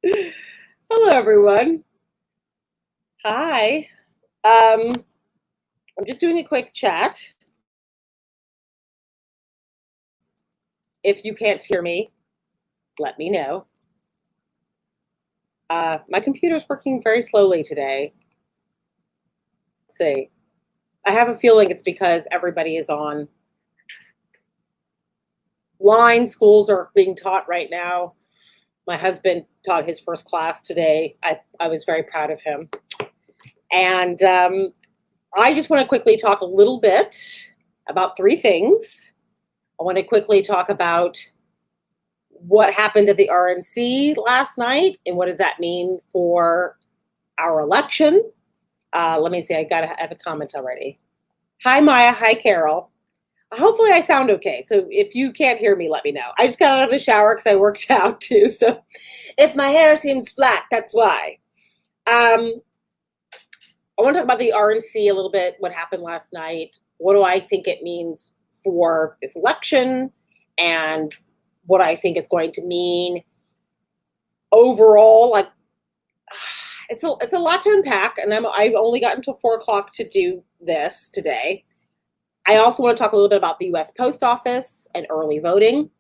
Hello, everyone. Hi. I'm just doing a quick chat. If you can't hear me, let me know. My computer's working very slowly today. Let's see. I have a feeling it's because everybody is on line. Schools are being taught right now. My husband taught his first class today. I was very proud of him. And I just want to quickly talk a little bit about three things. I want to quickly talk about what happened at the RNC last night and what does that mean for our election. Let me see, I have a comment already. Hi, Maya. Hi, Carol. Hopefully I sound okay. So if you can't hear me, let me know. I just got out of the shower because I worked out too. So if my hair seems flat, that's why. I want to talk about the RNC a little bit, what happened last night. What do I think it means for this election and what I think it's going to mean overall. Like, it's a lot to unpack, and I've only got until 4 o'clock to do this today. I also want to talk a little bit about the U.S. Post Office and early voting,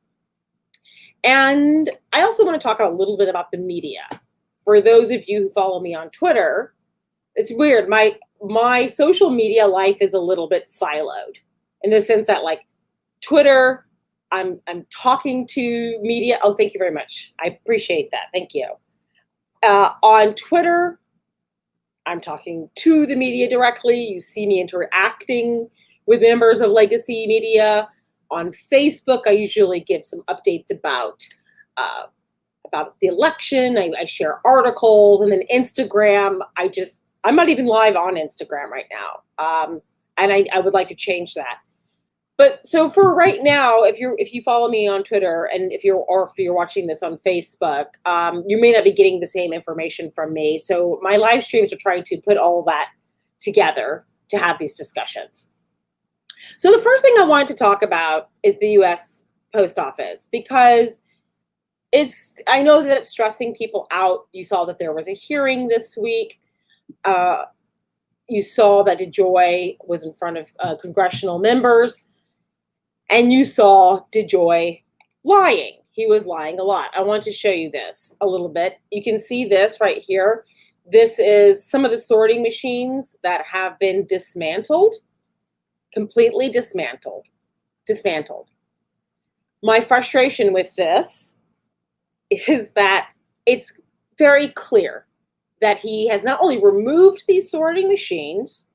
and I also want to talk a little bit about the media. For those of you who follow me on Twitter, it's weird. My social media life is a little bit siloed in the sense that, like, Twitter, I'm talking to media. Oh, thank you very much. I appreciate that. Thank you. On Twitter, I'm talking to the media directly. You see me interacting with members of legacy media. On Facebook, I usually give some updates about the election. I share articles, and then Instagram. I'm not even live on Instagram right now, and I would like to change that. But so for right now, if you follow me on Twitter and if you're watching this on Facebook, you may not be getting the same information from me. So my live streams are trying to put all that together to have these discussions. So the first thing I wanted to talk about is the U.S. Post Office, because I know that it's stressing people out. You saw that there was a hearing this week. You saw that DeJoy was in front of congressional members. And you saw DeJoy lying. He was lying a lot. I want to show you this a little bit. You can see this right here. This is some of the sorting machines that have been dismantled, completely dismantled. My frustration with this is that it's very clear that he has not only removed these sorting machines,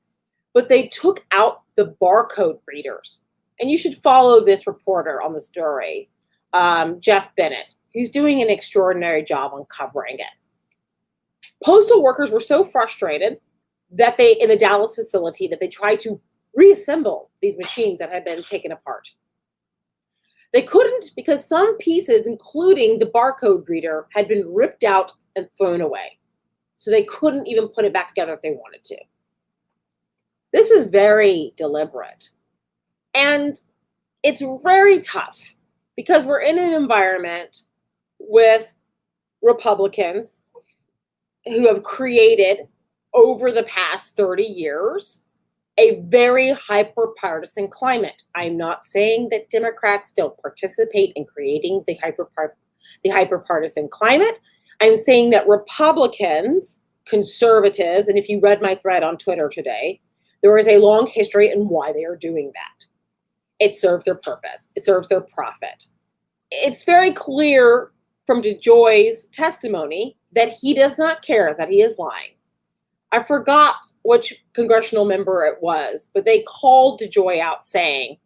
but they took out the barcode readers. And you should follow this reporter on the story, Jeff Bennett, who's doing an extraordinary job on covering it. Postal workers were so frustrated that in the Dallas facility, that they tried to reassemble these machines that had been taken apart. They couldn't because some pieces, including the barcode reader, had been ripped out and thrown away. So they couldn't even put it back together if they wanted to. This is very deliberate. And it's very tough because we're in an environment with Republicans who have created, over the past 30 years, a very hyper-partisan climate. I'm not saying that Democrats don't participate in creating the hyper-partisan climate. I'm saying that Republicans, conservatives, and if you read my thread on Twitter today, there is a long history in why they are doing that. It serves their purpose. It serves their profit. It's very clear from DeJoy's testimony that he does not care that he is lying. I forgot which congressional member it was, but they called DeJoy out saying,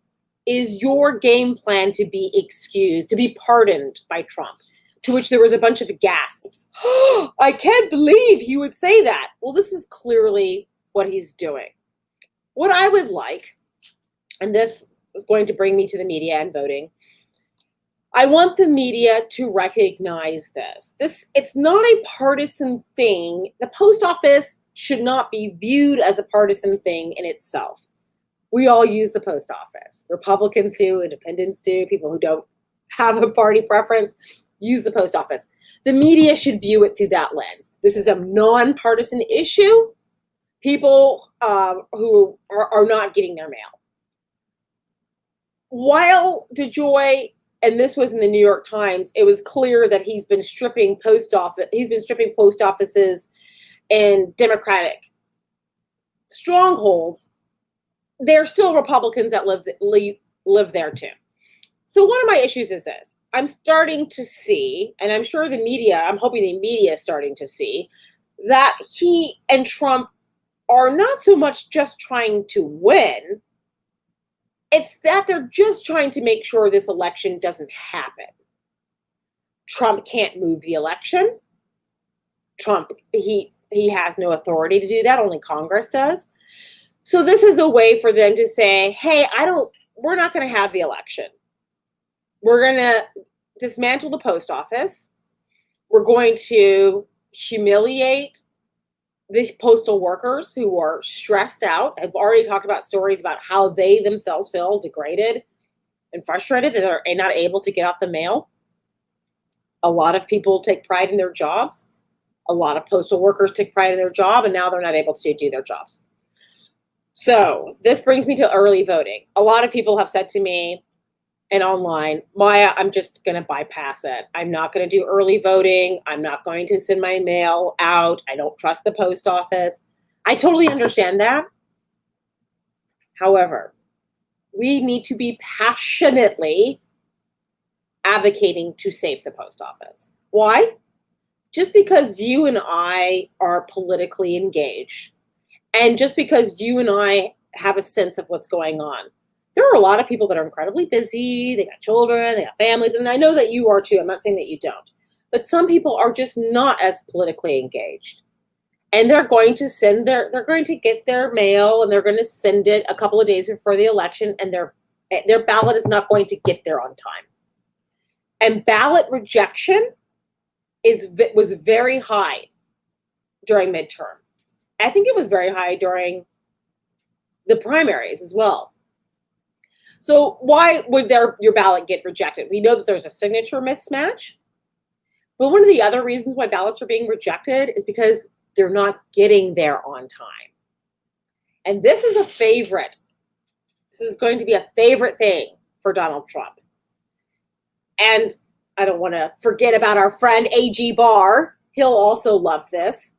is your game plan to be excused, to be pardoned by Trump? To which there was a bunch of gasps. Oh, I can't believe he would say that. Well, this is clearly what he's doing. What I would like, and this is going to bring me to the media and voting. I want the media to recognize this. It's not a partisan thing. The post office should not be viewed as a partisan thing in itself. We all use the post office. Republicans do, independents do, people who don't have a party preference. use the post office. The media should view it through that lens. This is a nonpartisan issue. People who are not getting their mail. While DeJoy, and this was in the New York Times, it was clear that he's been stripping post offices and Democratic strongholds. There are still Republicans that live there too. So one of my issues is this. I'm starting to see, and I'm sure I'm hoping the media is starting to see, that he and Trump are not so much just trying to win, it's that they're just trying to make sure this election doesn't happen. Trump can't move the election. Trump, he has no authority to do that, only Congress does. So this is a way for them to say, hey, we're not going to have the election. We're going to dismantle the post office. We're going to humiliate the postal workers who are stressed out. I've already talked about stories about how they themselves feel degraded and frustrated that they're not able to get out the mail. A lot of people take pride in their jobs. A lot of postal workers take pride in their job, and now they're not able to do their jobs. So this brings me to early voting. A lot of people have said to me, and online, Maya, I'm just going to bypass it. I'm not going to do early voting. I'm not going to send my mail out. I don't trust the post office. I totally understand that. However, we need to be passionately advocating to save the post office. Why? Just because you and I are politically engaged, and just because you and I have a sense of what's going on, there are a lot of people that are incredibly busy. They got children, they got families, and I know that you are too. I'm not saying that you don't. But some people are just not as politically engaged. And they're going to get their mail, and they're going to send it a couple of days before the election, and their ballot is not going to get there on time. And ballot rejection was very high during midterm. I think it was very high during the primaries as well. So why would your ballot get rejected? We know that there's a signature mismatch. But one of the other reasons why ballots are being rejected is because they're not getting there on time. And this is a favorite. This is going to be a favorite thing for Donald Trump. And I don't want to forget about our friend A.G. Barr. He'll also love this.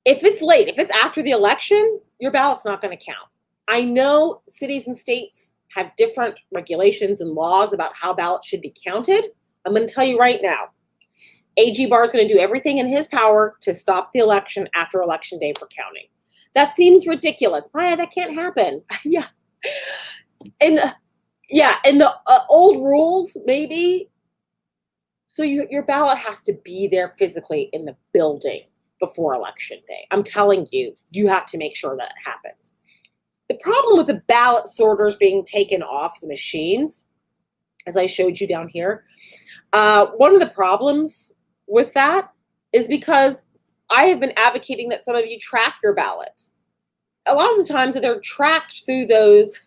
If it's late, if it's after the election, your ballot's not going to count. I know cities and states have different regulations and laws about how ballots should be counted. I'm going to tell you right now, A.G. Barr is going to do everything in his power to stop the election after Election Day for counting. That seems ridiculous. Maya, that can't happen. Yeah. And in the old rules, maybe. So your ballot has to be there physically in the building before Election Day. I'm telling you, you have to make sure that happens. The problem with the ballot sorters being taken off the machines, as I showed you down here, one of the problems with that is because I have been advocating that some of you track your ballots. A lot of the times they're tracked through those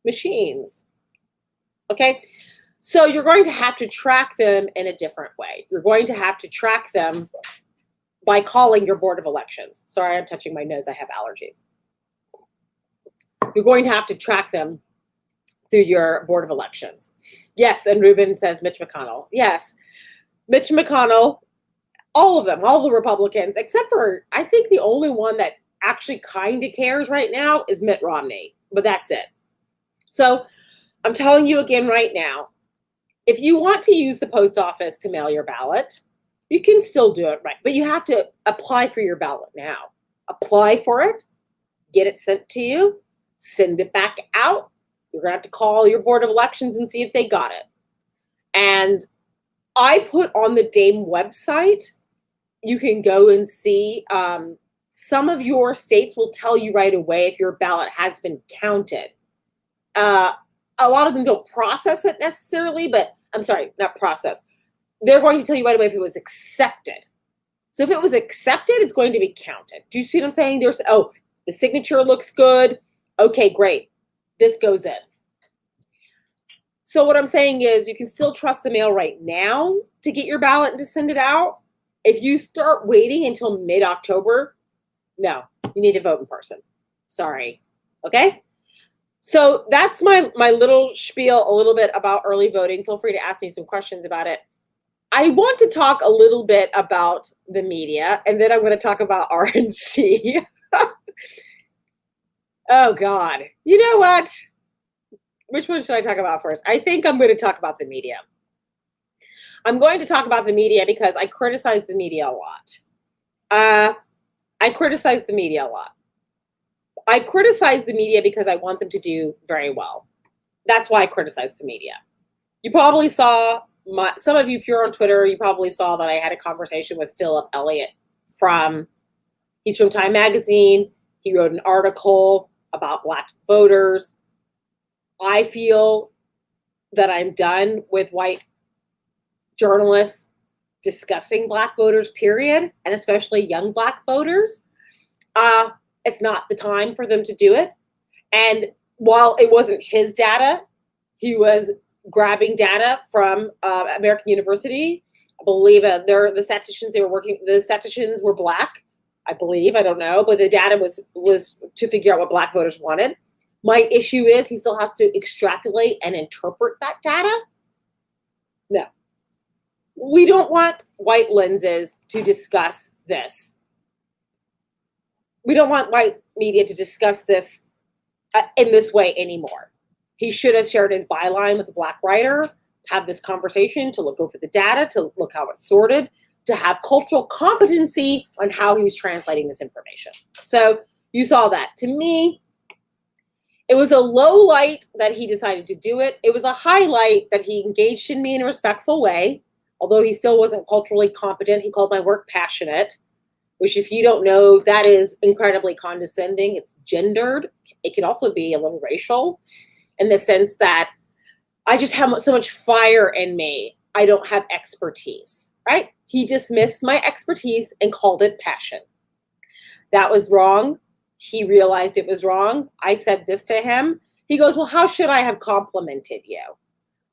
machines. Okay, so you're going to have to track them in a different way. You're going to have to track them by calling your Board of Elections. Sorry, I'm touching my nose. I have allergies. You're going to have to track them through your Board of Elections. Yes, and Ruben says Mitch McConnell. Yes, Mitch McConnell, all of them, all the Republicans, except for, I think the only one that actually kind of cares right now is Mitt Romney, but that's it. So I'm telling you again right now, if you want to use the post office to mail your ballot, you can still do it, right? But you have to apply for your ballot now. Apply for it, get it sent to you, send it back out. You're going to have to call your Board of Elections and see if they got it. And I put on the Dame website, you can go and see, some of your states will tell you right away if your ballot has been counted. A lot of them don't process it necessarily, but I'm sorry, not process. They're going to tell you right away if it was accepted. So if it was accepted, it's going to be counted. Do you see what I'm saying? The signature looks good. Okay, great. This goes in. So what I'm saying is you can still trust the mail right now to get your ballot and to send it out. If you start waiting until mid-October, no, you need to vote in person. Sorry. Okay? So that's my little spiel a little bit about early voting. Feel free to ask me some questions about it. I want to talk a little bit about the media, and then I'm going to talk about RNC. Oh, God. You know what? Which one should I talk about first? I think I'm going to talk about the media. I'm going to talk about the media because I criticize the media a lot. I criticize the media a lot. I criticize the media because I want them to do very well. That's why I criticize the media. You probably saw, some of you, if you're on Twitter, you probably saw that I had a conversation with Philip Elliott he's from Time Magazine. He wrote an article about Black voters. I feel that I'm done with white journalists discussing Black voters, period, and especially young Black voters. It's not the time for them to do it. And while it wasn't his data, he was grabbing data from American University. I believe the statisticians were Black, I believe. I don't know, but the data was to figure out what Black voters wanted. My issue is he still has to extrapolate and interpret that data. No. We don't want white lenses to discuss this. We don't want white media to discuss this in this way anymore. He should have shared his byline with a Black writer, have this conversation, to look over the data, to look how it's sorted, to have cultural competency on how he was translating this information. So you saw that. To me, it was a low light that he decided to do it. It was a highlight that he engaged in me in a respectful way, although he still wasn't culturally competent. He called my work passionate, which, if you don't know, that is incredibly condescending. It's gendered. It can also be a little racial in the sense that I just have so much fire in me. I don't have expertise, right? He dismissed my expertise and called it passion. That was wrong. He realized it was wrong. I said this to him. He goes, well, how should I have complimented you?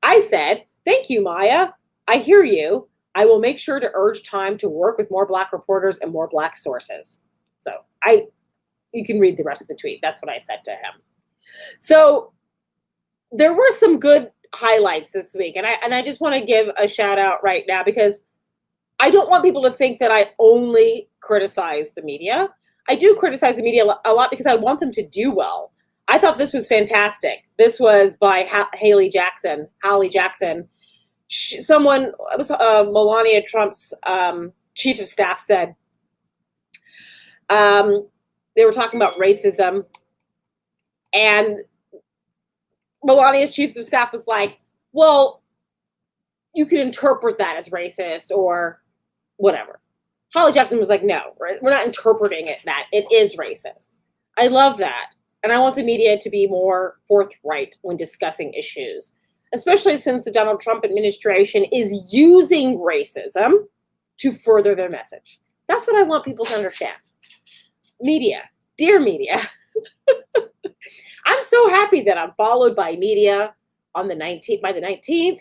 I said, thank you, Maya. I hear you. I will make sure to urge Time to work with more Black reporters and more Black sources. So you can read the rest of the tweet. That's what I said to him. So there were some good highlights this week. And I just want to give a shout out right now because I don't want people to think that I only criticize the media. I do criticize the media a lot because I want them to do well. I thought this was fantastic. This was by Hallie Jackson. Melania Trump's chief of staff said, they were talking about racism, and Melania's chief of staff was like, well, you could interpret that as racist or whatever. Hallie Jackson was like, no, we're not interpreting it that. It is racist. I love that. And I want the media to be more forthright when discussing issues, especially since the Donald Trump administration is using racism to further their message. That's what I want people to understand. Media, dear media. I'm so happy that I'm followed by media on the 19th, by the 19th.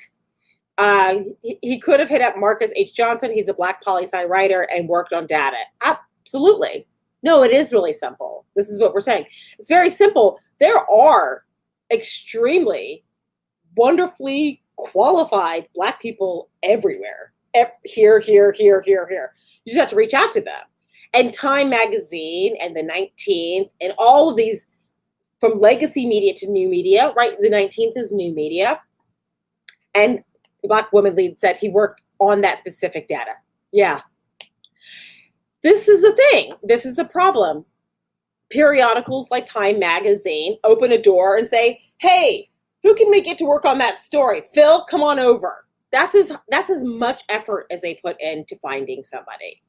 He could have hit up Marcus H. Johnson. He's a Black poli-sci writer and worked on data. Absolutely. No, it is really simple. This is what we're saying. It's very simple. There are extremely wonderfully qualified Black people everywhere. Here. You just have to reach out to them. And Time Magazine and the 19th and all of these, from legacy media to new media, right? The 19th is new media. And the Black woman lead said he worked on that specific data. Yeah. This is the thing. This is the problem. Periodicals like Time Magazine open a door and say, hey, who can we get to work on that story? Phil, come on over. That's as much effort as they put into finding somebody.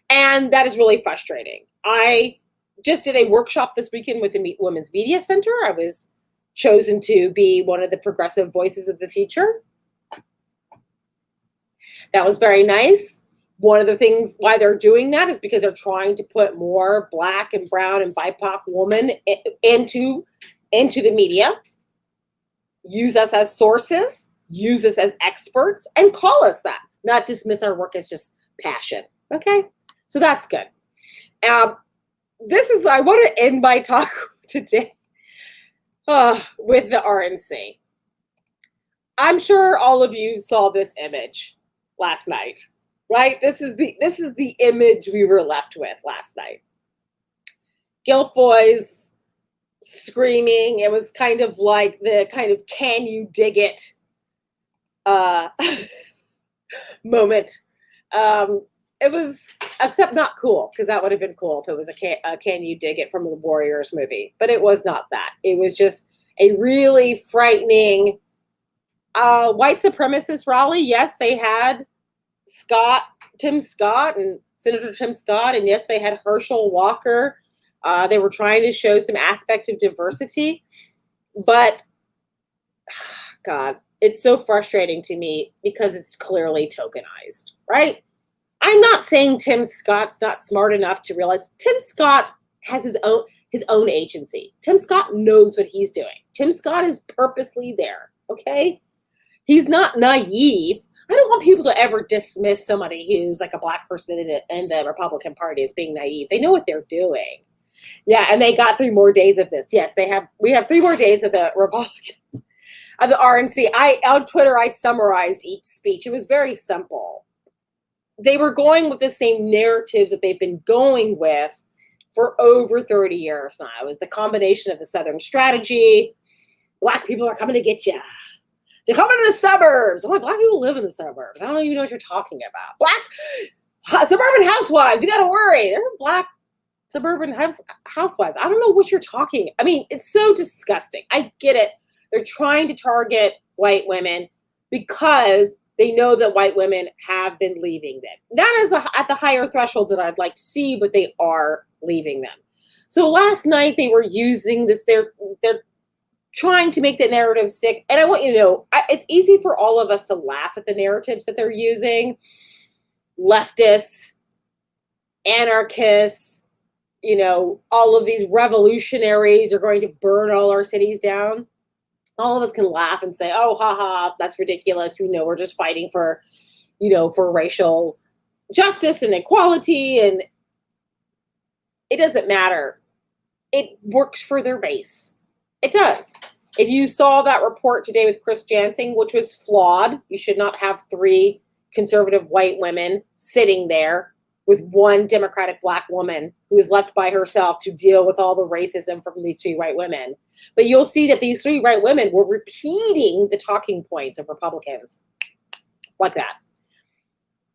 And that is really frustrating. I just did a workshop this weekend with the Women's Media Center. I was chosen to be one of the progressive voices of the future. That was very nice. One of the things why they're doing that is because they're trying to put more Black and brown and BIPOC women into the media. use us as sources, use us as experts, and call us that, not dismiss our work as just passion. Okay? So that's good. I want to end my talk today with the RNC. I'm sure all of you saw this image last night, right? This is the image we were left with last night. Guilfoy's screaming. It was kind of like the kind of "can you dig it" moment. It was, except not cool, because that would have been cool if it was a "can you dig it" from the Warriors movie, but it was not that. It was just a really frightening white supremacist rally. Yes, they had Tim Scott and Senator Tim Scott, and yes, they had Herschel Walker. They were trying to show some aspect of diversity, but God, it's so frustrating to me because it's clearly tokenized, right? I'm not saying Tim Scott's not smart enough to realize Tim Scott has his own agency. Tim Scott knows what he's doing. Tim Scott is purposely there, okay? He's not naive. I don't want people to ever dismiss somebody who's like a Black person in the Republican Party as being naive. They know what they're doing. Yeah, and they got 3 more days of this. Yes, we have 3 more days of the Republican of the RNC. On Twitter I summarized each speech. It was very simple. They were going with the same narratives that they've been going with for over 30 years now. It was the combination of the Southern strategy. Black people are coming to get you. They're coming to the suburbs. I'm like, Black people live in the suburbs. I don't even know what you're talking about. Black suburban housewives, you got to worry. They're Black suburban housewives. I don't know what you're talking. I mean, it's so disgusting. I get it. They're trying to target white women because they know that white women have been leaving them. That is at the higher thresholds that I'd like to see, but they are leaving them. So last night they were using this. They're trying to make the narrative stick. And I want you to know, it's easy for all of us to laugh at the narratives that they're using. Leftists, anarchists, all of these revolutionaries are going to burn all our cities down. All of us can laugh and say, oh, haha, that's ridiculous. We're just fighting for racial justice and equality. And it doesn't matter. It works for their base. It does. If you saw that report today with Chris Jansing, which was flawed, you should not have 3 conservative white women sitting there with 1 Democratic Black woman who is left by herself to deal with all the racism from these 3 white women. But you'll see that these 3 white women were repeating the talking points of Republicans like that.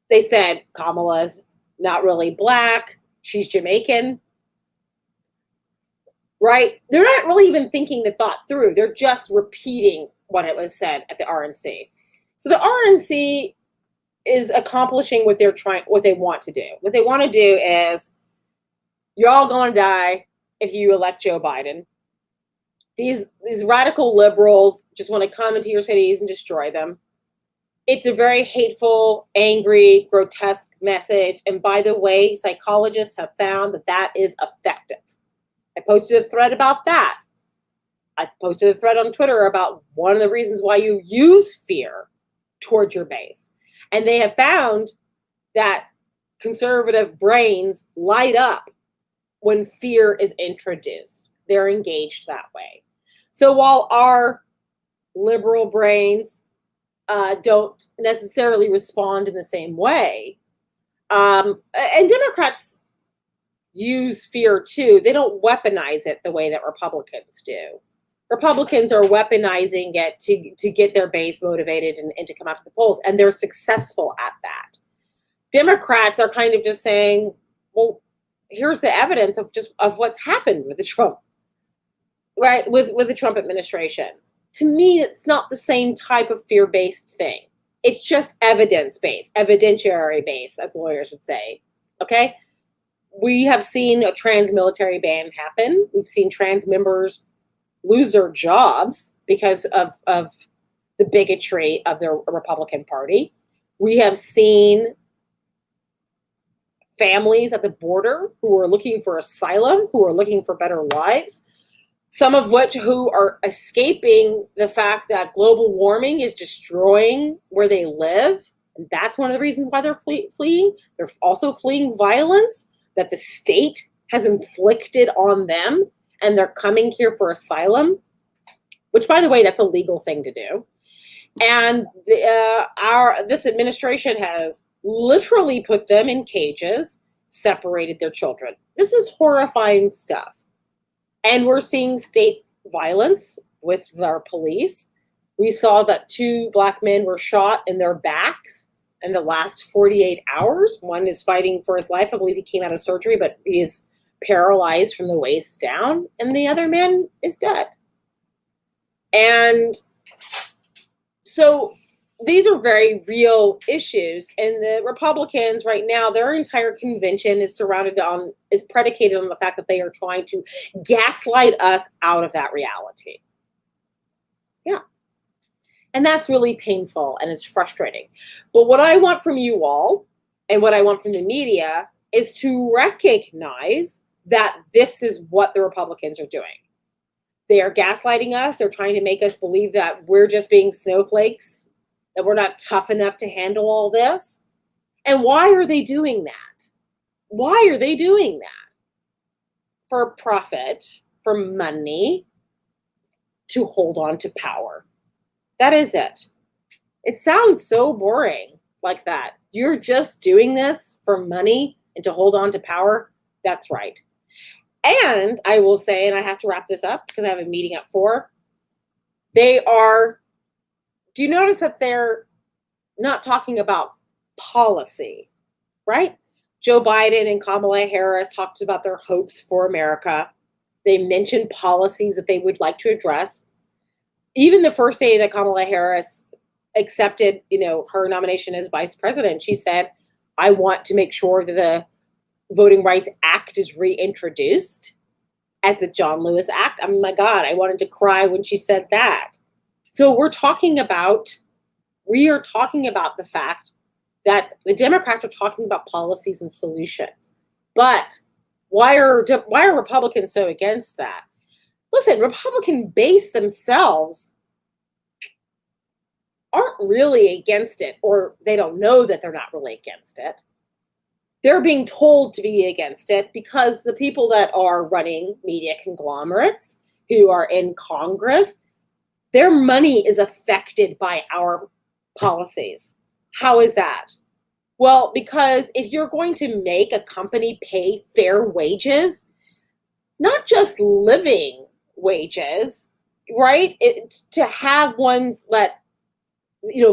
They said, Kamala's not really Black. She's Jamaican. Right? They're not really even thinking the thought through. They're just repeating what it was said at the RNC. So the RNC is accomplishing what they want to do. What they want to do is, you're all going to die if you elect Joe Biden. These radical liberals just want to come into your cities and destroy them. It's a very hateful, angry, grotesque message. And by the way, psychologists have found that is effective. I posted a thread about that. I posted a thread on Twitter about one of the reasons why you use fear towards your base. And they have found that conservative brains light up when fear is introduced. They're engaged that way. So while our liberal brains don't necessarily respond in the same way, and Democrats use fear too. They don't weaponize it the way that Republicans do. Republicans are weaponizing it to get their base motivated and to come out to the polls, and they're successful at that. Democrats are kind of just saying, well, here's the evidence of what's happened with the Trump, right? With the Trump administration. To me, it's not the same type of fear-based thing. It's just evidence-based, evidentiary-based, as lawyers would say. Okay? We have seen a trans military ban happen. We've seen trans members lose their jobs because of the bigotry of the Republican Party. We have seen families at the border who are looking for asylum, who are looking for better lives, some of which who are escaping the fact that global warming is destroying where they live. And that's one of the reasons why they're fleeing. They're also fleeing violence that the state has inflicted on them, and they're coming here for asylum, which, by the way, that's a legal thing to do. And this administration has literally put them in cages, separated their children. This is horrifying stuff. And we're seeing state violence with our police. We saw that 2 Black men were shot in their backs in the last 48 hours. One is fighting for his life. I believe he came out of surgery, but he is paralyzed from the waist down. And the other man is dead. And so these are very real issues. And the Republicans right now, their entire convention is predicated on the fact that they are trying to gaslight us out of that reality. Yeah. And that's really painful and it's frustrating. But what I want from you all and what I want from the media is to recognize that this is what the Republicans are doing. They are gaslighting us. They're trying to make us believe that we're just being snowflakes, that we're not tough enough to handle all this. And why are they doing that? Why are they doing that? For profit, for money, to hold on to power. That is it. It sounds so boring like that. You're just doing this for money and to hold on to power? That's right. And I will say, and I have to wrap this up because I have a meeting at 4. Do you notice that they're not talking about policy, right? Joe Biden and Kamala Harris talked about their hopes for America. They mentioned policies that they would like to address. Even the first day that Kamala Harris accepted, her nomination as vice president, she said, I want to make sure that the Voting Rights Act is reintroduced as the John Lewis Act. I mean, my God, I wanted to cry when she said that. So we are talking about the fact that the Democrats are talking about policies and solutions. But why are Republicans so against that? Listen, Republican base themselves aren't really against it, or they don't know that they're not really against it. They're being told to be against it because the people that are running media conglomerates, who are in Congress, their money is affected by our policies. How is that? Well, because if you're going to make a company pay fair wages, not just living wages, right? To have ones that,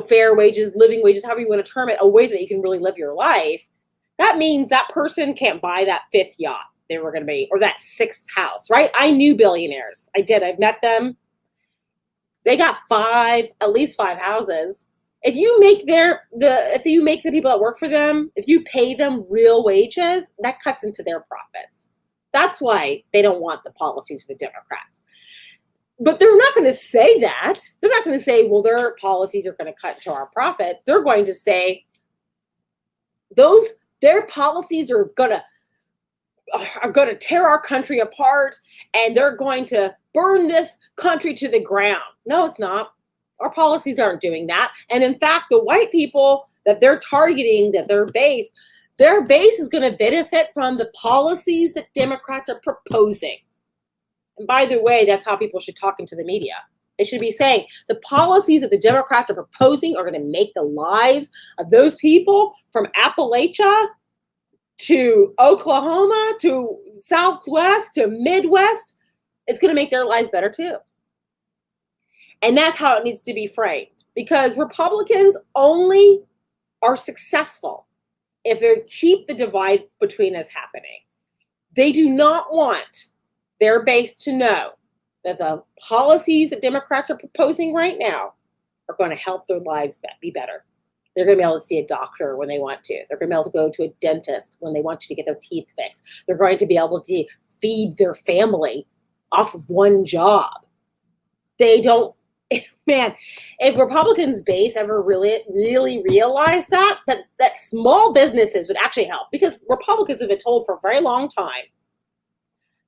fair wages, living wages, however you want to term it, a way that you can really live your life, that means that person can't buy that 5th yacht they were going to be, or that 6th house, right? I knew billionaires. I did. I've met them. They got at least 5 houses. If you make the people that work for them, if you pay them real wages, that cuts into their profits. That's why they don't want the policies of the Democrats. But they're not going to say that. They're not going to say, well, their policies are going to cut into our profits. They're going to say their policies are going to tear our country apart, and they're going to burn this country to the ground. No, it's not. Our policies aren't doing that. And in fact, the white people that they're targeting, that their base is going to benefit from the policies that Democrats are proposing. And by the way, that's how people should talk into the media. They should be saying the policies that the Democrats are proposing are going to make the lives of those people from Appalachia to Oklahoma to Southwest to Midwest, it's going to make their lives better too. And that's how it needs to be framed, because Republicans only are successful if they keep the divide between us happening. They do not want their base to know that the policies that Democrats are proposing right now are going to help their lives be better. They're going to be able to see a doctor when they want to. They're going to be able to go to a dentist when they want to get their teeth fixed. They're going to be able to feed their family off of one job. They don't, man, if Republicans' base ever really realized that small businesses would actually help, because Republicans have been told for a very long time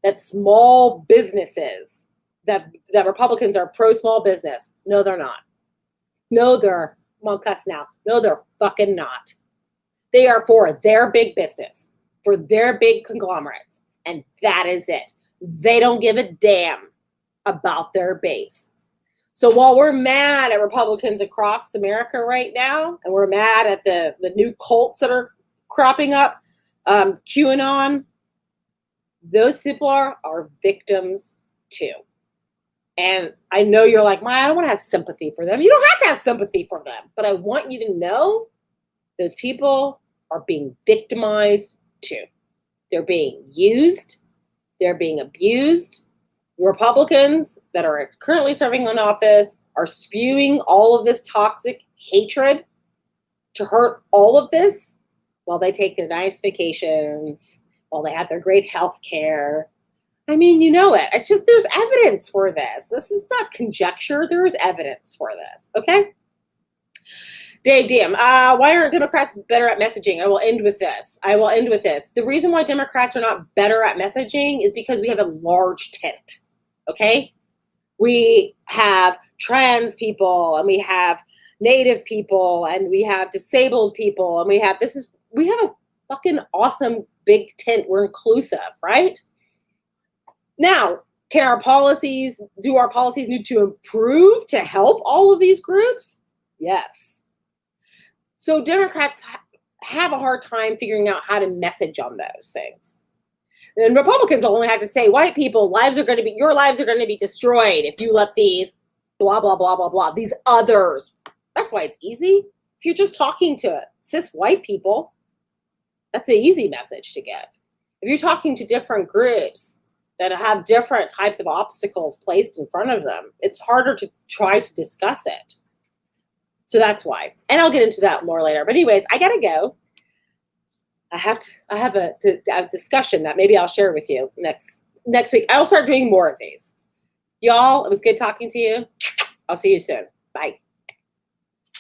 that small businesses that Republicans are pro small business. No, they're not. No, they're, come on, cuss now. No, they're fucking not. They are for their big business, for their big conglomerates. And that is it. They don't give a damn about their base. So while we're mad at Republicans across America right now, and we're mad at the new cults that are cropping up, QAnon, those people are victims too. And I know you're like, I don't want to have sympathy for them. You don't have to have sympathy for them. But I want you to know those people are being victimized too. They're being used. They're being abused. Republicans that are currently serving in office are spewing all of this toxic hatred to hurt all of this while they take their nice vacations, while they have their great health care. I mean, you know it. It's just there's evidence for this. This is not conjecture. There is evidence for this. Okay? Dave DM, why aren't Democrats better at messaging? I will end with this. The reason why Democrats are not better at messaging is because we have a large tent. Okay? We have trans people, and we have Native people, and we have disabled people, and we have a fucking awesome big tent. We're inclusive, right? Now, do our policies need to improve to help all of these groups? Yes. So Democrats have a hard time figuring out how to message on those things. And Republicans only have to say, white people, your lives are going to be destroyed if you let these blah, blah, blah, blah, blah, these others. That's why it's easy. If you're just talking to cis white people, that's an easy message to get. If you're talking to different groups that have different types of obstacles placed in front of them, it's harder to try to discuss it. So that's why. And I'll get into that more later. But anyways, I got to go. I have a discussion that maybe I'll share with you next week. I'll start doing more of these. Y'all, it was good talking to you. I'll see you soon. Bye.